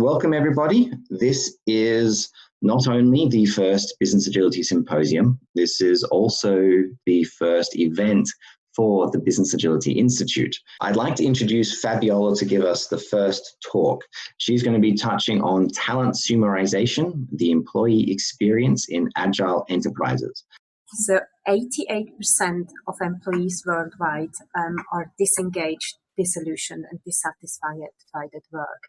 welcome everybody. This is not only the first Business Agility Symposium, this is also the first event for the Business Agility Institute. I'd like to introduce Fabiola to give us the first talk. She's going to be touching on TalentSumerization, the employee experience in Agile enterprises. So 88% of employees worldwide are disengaged, disillusioned, and dissatisfied at work.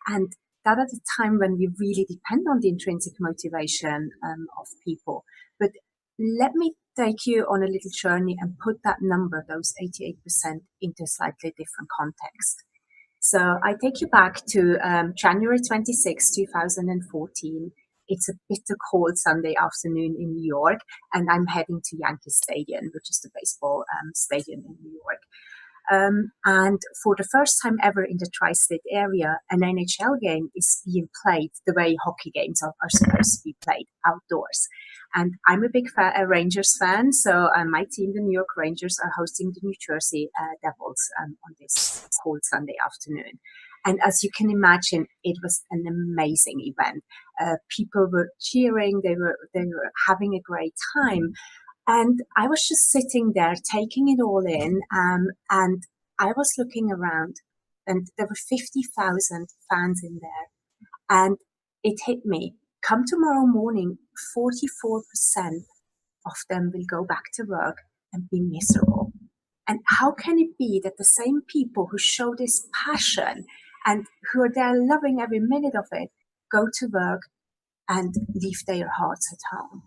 And that at a time when we really depend on the intrinsic motivation of people. But let me take you on a little journey and put that number, those 88%, into a slightly different context. So I take you back to January 26, 2014. It's a bitter cold Sunday afternoon in New York, and I'm heading to Yankee Stadium, which is the baseball stadium in New York. And for the first time ever in the tri-state area, an NHL game is being played the way hockey games are supposed to be played, outdoors. And I'm a big Rangers fan, so my team, the New York Rangers, are hosting the New Jersey Devils on this cold Sunday afternoon. And as you can imagine, it was an amazing event. People were cheering, they were having a great time. And I was just sitting there, taking it all in, and I was looking around, and there were 50,000 fans in there. And it hit me. Come tomorrow morning, 44% of them will go back to work and be miserable. And how can it be that the same people who show this passion and who are there loving every minute of it go to work and leave their hearts at home?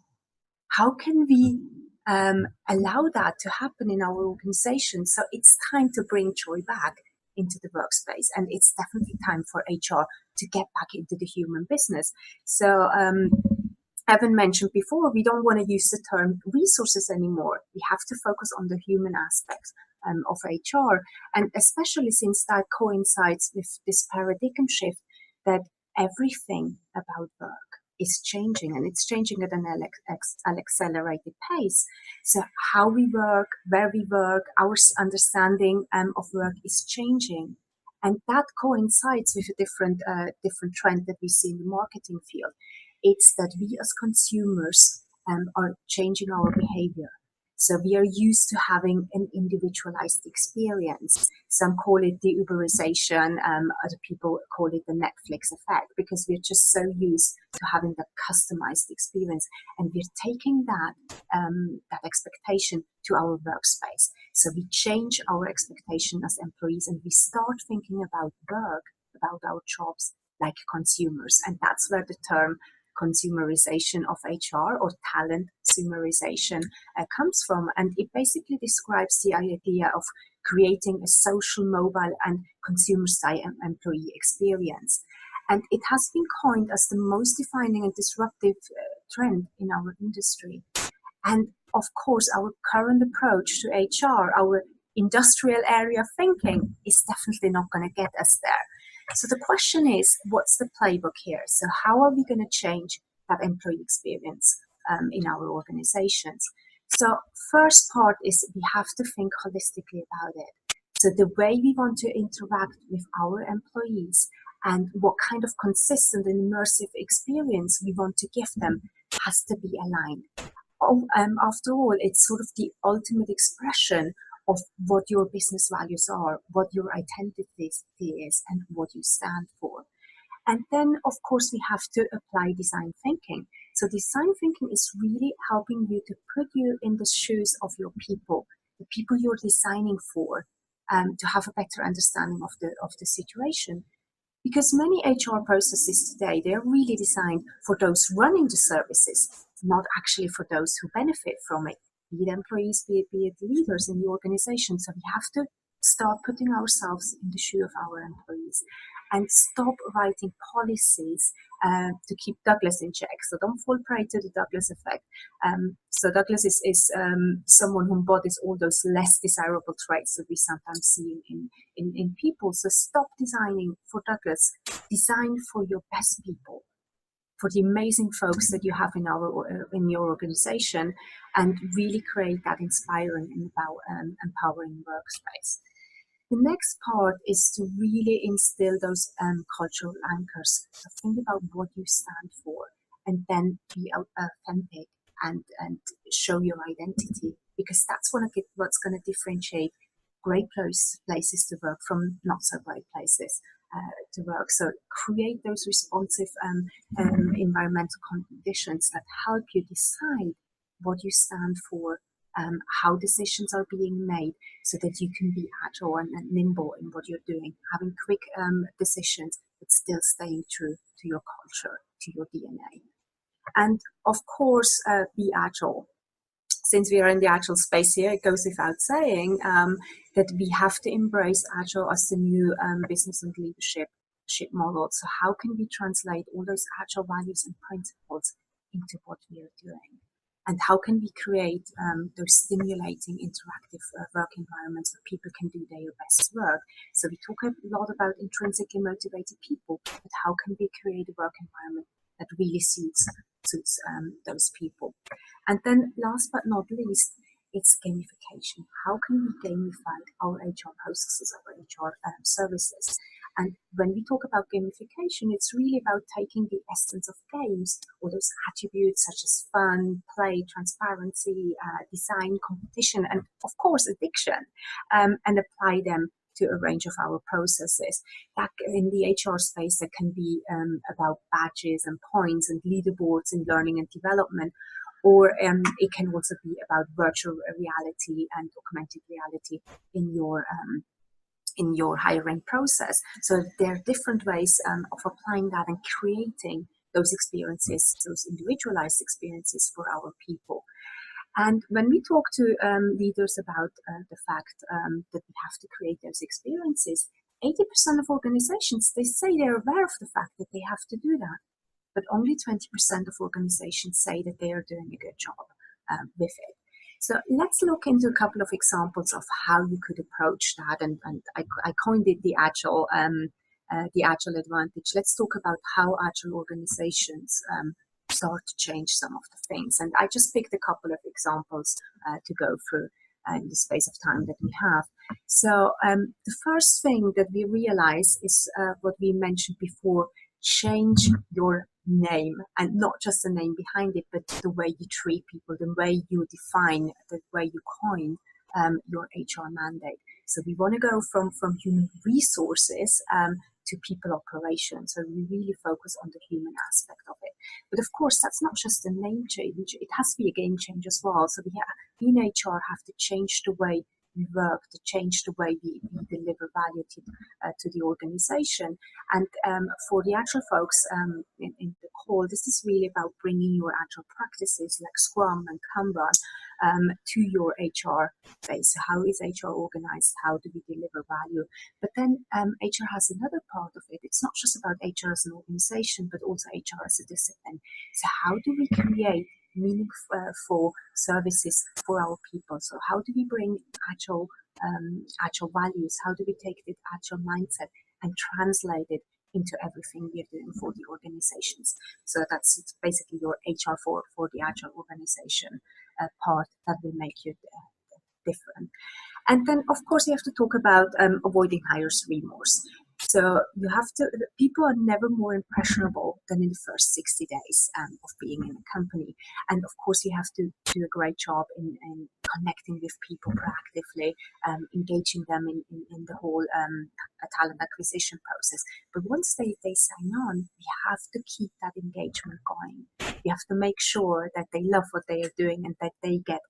How can we allow that to happen in our organization? So it's time to bring joy back into the workspace, and it's definitely time for HR to get back into the human business. So Evan mentioned before, we don't want to use the term resources anymore. We have to focus on the human aspects of HR, and especially since that coincides with this paradigm shift that everything about work is changing, and it's changing at an accelerated pace. So how we work, where we work, our understanding of work is changing. And that coincides with a different trend that we see in the marketing field. It's that we as consumers are changing our behavior. So we are used to having an individualized experience. Some call it the Uberization, other people call it the Netflix effect, because we're just so used to having that customized experience. And we're taking that expectation to our workspace. So we change our expectation as employees, and we start thinking about work, about our jobs, like consumers. And that's where the term Consumerization of HR or TalentSumerization comes from. And it basically describes the idea of creating a social, mobile, and consumer-side employee experience. And it has been coined as the most defining and disruptive trend in our industry. And of course, our current approach to HR, our industrial area thinking, is definitely not going to get us there. So the question is, what's the playbook here? So how are we going to change that employee experience in our organizations? So first part is we have to think holistically about it. So the way we want to interact with our employees and what kind of consistent and immersive experience we want to give them has to be aligned. After all, it's sort of the ultimate expression of what your business values are, what your identity is, and what you stand for. And then, of course, we have to apply design thinking. So design thinking is really helping you to put you in the shoes of your people, the people you're designing for, to have a better understanding of the situation. Because many HR processes today, they're really designed for those running the services, not actually for those who benefit from it. Be it employees, be it leaders in the organization. So we have to start putting ourselves in the shoe of our employees and stop writing policies to keep Douglas in check. So don't fall prey to the Douglas effect. So Douglas is someone who embodies all those less desirable traits that we sometimes see in people. So stop designing for Douglas. Design for your best people, for the amazing folks that you have in your organization, and really create that inspiring and empowering workspace. The next part is to really instill those cultural anchors. So think about what you stand for, and then be authentic and show your identity, because that's what's going to differentiate great places to work from not so great places to work. So create those responsive environmental conditions that help you decide what you stand for, how decisions are being made, so that you can be agile and nimble in what you're doing, having quick decisions, but still staying true to your culture, to your DNA. And of course, be agile. Since we are in the agile space here, it goes without saying that we have to embrace agile as the new business and leadership model. So how can we translate all those agile values and principles into what we are doing? And how can we create those stimulating, interactive work environments where people can do their best work? So we talk a lot about intrinsically motivated people, but how can we create a work environment that really suits those people? And then last but not least, it's gamification. How can we gamify our HR processes, our HR services? And when we talk about gamification, it's really about taking the essence of games, all those attributes such as fun, play, transparency, design, competition, and of course addiction, and apply them to a range of our processes. That in the HR space, that can be about badges and points and leaderboards in learning and development, or it can also be about virtual reality and augmented reality in your hiring process. So there are different ways of applying that and creating those experiences, those individualized experiences for our people. And when we talk to leaders about the fact that we have to create those experiences, 80% of organizations, they say they're aware of the fact that they have to do that, but only 20% of organizations say that they are doing a good job with it. So let's look into a couple of examples of how you could approach that. And I coined it the Agile advantage. Let's talk about how Agile organizations start to change some of the things. And I just picked a couple of examples to go through in the space of time that we have. So the first thing that we realize is what we mentioned before: change your name, and not just the name behind it, but the way you treat people, the way you define, the way you coin your HR mandate. So we want to go from human resources to people operations. So we really focus on the human aspect of it. But of course, that's not just a name change. It has to be a game change as well. So we in HR have to change the way we work, to change the way we deliver value to the organization. And for the Agile folks in the call, this is really about bringing your Agile practices like Scrum and Kanban to your HR base. How is HR organized? How do we deliver value? But then HR has another part of it. It's not just about HR as an organization, but also HR as a discipline. So how do we create meaningful services for our people? So how do we bring agile values? How do we take the agile mindset and translate it into everything we are doing for the organizations? So that's basically your HR for the agile organization part that will make you different. And then, of course, you have to talk about avoiding hires remorse. So you have to, people are never more impressionable than in the first 60 days of being in a company. And of course, you have to do a great job in connecting with people proactively, engaging them in the whole talent acquisition process. But once they sign on, we have to keep that engagement going. We have to make sure that they love what they are doing and that they get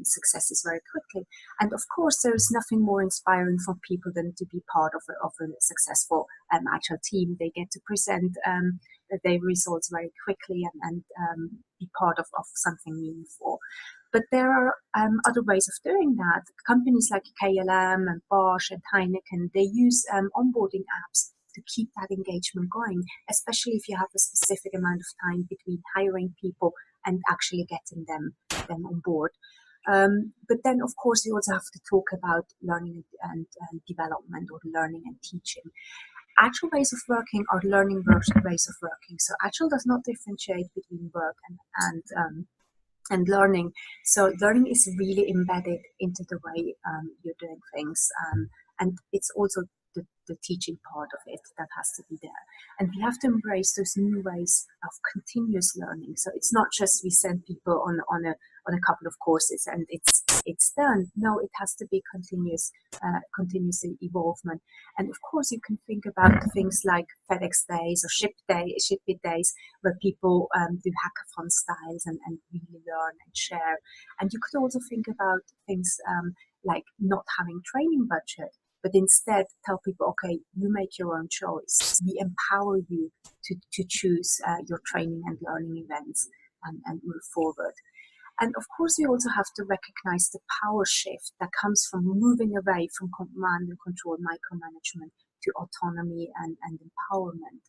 successes very quickly. And of course, there is nothing more inspiring for people than to be part of a successful Agile team. They get to present their results very quickly and be part of something meaningful. But there are other ways of doing that. Companies like KLM and Bosch and Heineken, they use onboarding apps to keep that engagement going, especially if you have a specific amount of time between hiring people and actually getting them on board. But then, of course, you also have to talk about learning and development, or learning and teaching. Agile ways of working are learning ways of working. So Agile does not differentiate between work and learning. So learning is really embedded into the way you're doing things. And it's also the teaching part of it that has to be there. And we have to embrace those new ways of continuous learning. So it's not just we send people on a couple of courses and it's done. No, it has to be continuous evolvement. And of course, you can think about things like FedEx days or Ship It days, where people do hackathon styles and really learn and share. And you could also think about things like not having training budget, but instead tell people, okay, you make your own choice. We empower you to choose your training and learning events and move forward. And of course, we also have to recognize the power shift that comes from moving away from command and control, micromanagement, to autonomy and empowerment.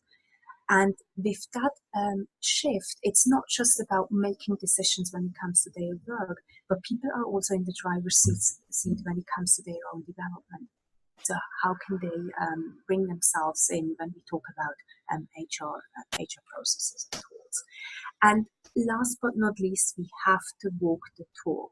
And with that shift, it's not just about making decisions when it comes to their work, but people are also in the driver's seat when it comes to their own development. So how can they bring themselves in when we talk about HR processes and tools? And last but not least, we have to walk the talk.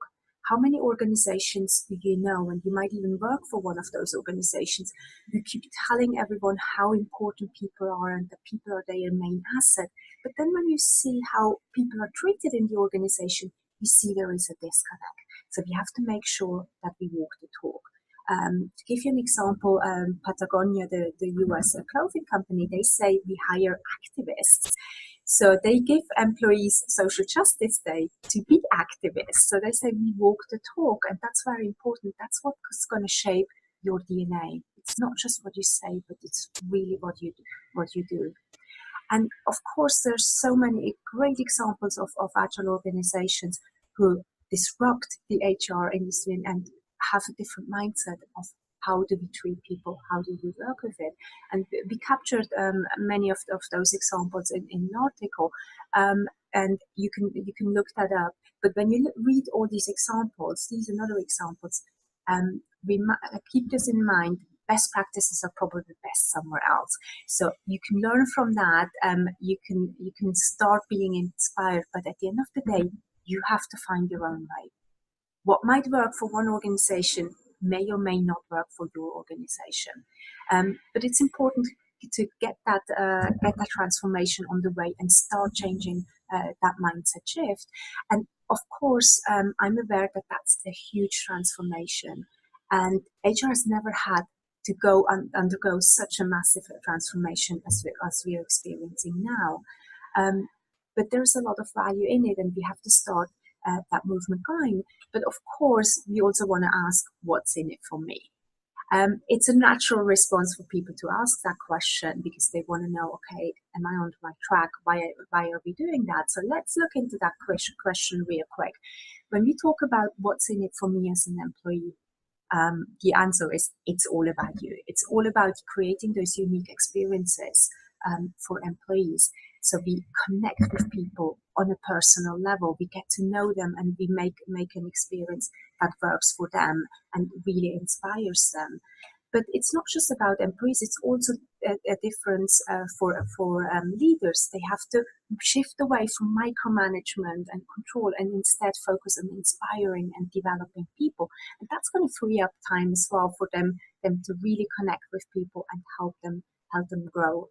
How many organizations do you know, and you might even work for one of those organizations, who keep telling everyone how important people are and that people are their main asset. But then when you see how people are treated in the organization, you see there is a disconnect. So we have to make sure that we walk the talk. To give you an example, Patagonia, the US clothing company, they say we hire activists. So they give employees Social Justice Day to be activists. So they say we walk the talk, and that's very important. That's what's going to shape your DNA. It's not just what you say, but it's really what you do. And of course, there's so many great examples of agile organizations who disrupt the HR industry and have a different mindset of how do we treat people, how do we work with it. And we captured many of those examples in an article, and you can look that up. But when you read all these examples, these and other examples, keep this in mind. Best practices are probably best somewhere else. So you can learn from that. You can start being inspired, but at the end of the day, you have to find your own way. What might work for one organization may or may not work for your organization. But it's important to get that transformation on the way and start changing that mindset shift. And of course, I'm aware that that's a huge transformation, and HR has never had to undergo such a massive transformation as we are experiencing now. But there's a lot of value in it, and we have to start that movement going. But of course, we also want to ask, what's in it for me? It's a natural response for people to ask that question because they want to know, okay, am I on the right track? Why are we doing that? So let's look into that question real quick. When we talk about what's in it for me as an employee, the answer is it's all about you. It's all about creating those unique experiences for employees. So we connect with people on a personal level. We get to know them, and we make an experience that works for them and really inspires them. But it's not just about employees. It's also a difference for leaders. They have to shift away from micromanagement and control and instead focus on inspiring and developing people. And that's going to free up time as well for them to really connect with people and help them grow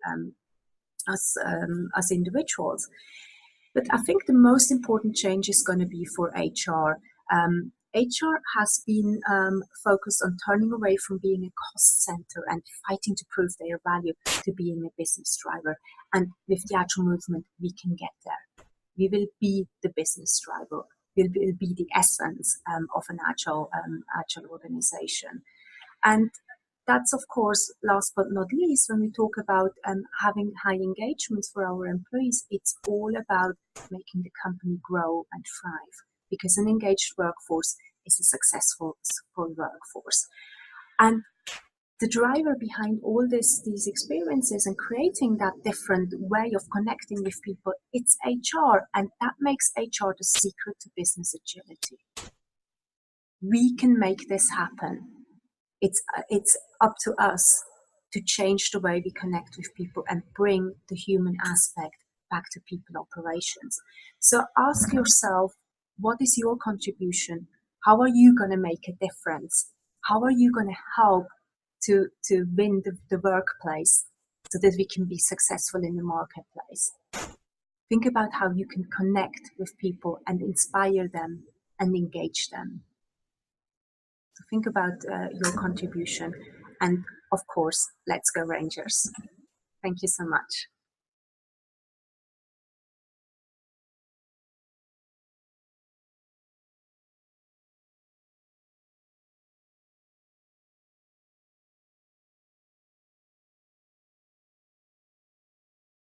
as individuals. But I think the most important change is going to be for HR. HR has been focused on turning away from being a cost center and fighting to prove their value to being a business driver. And with the Agile movement, we can get there. We will be the business driver. We will be the essence of an Agile organization. And that's, of course, last but not least, when we talk about having high engagements for our employees, it's all about making the company grow and thrive, because an engaged workforce is a successful workforce. And the driver behind all these experiences and creating that different way of connecting with people, it's HR, and that makes HR the secret to business agility. We can make this happen. It's up to us to change the way we connect with people and bring the human aspect back to people operations. So ask yourself, what is your contribution? How are you going to make a difference? How are you going to help to win the workplace so that we can be successful in the marketplace. Think about how you can connect with people and inspire them and engage them. So think about your contribution. And of course, let's go Rangers. Thank you so much.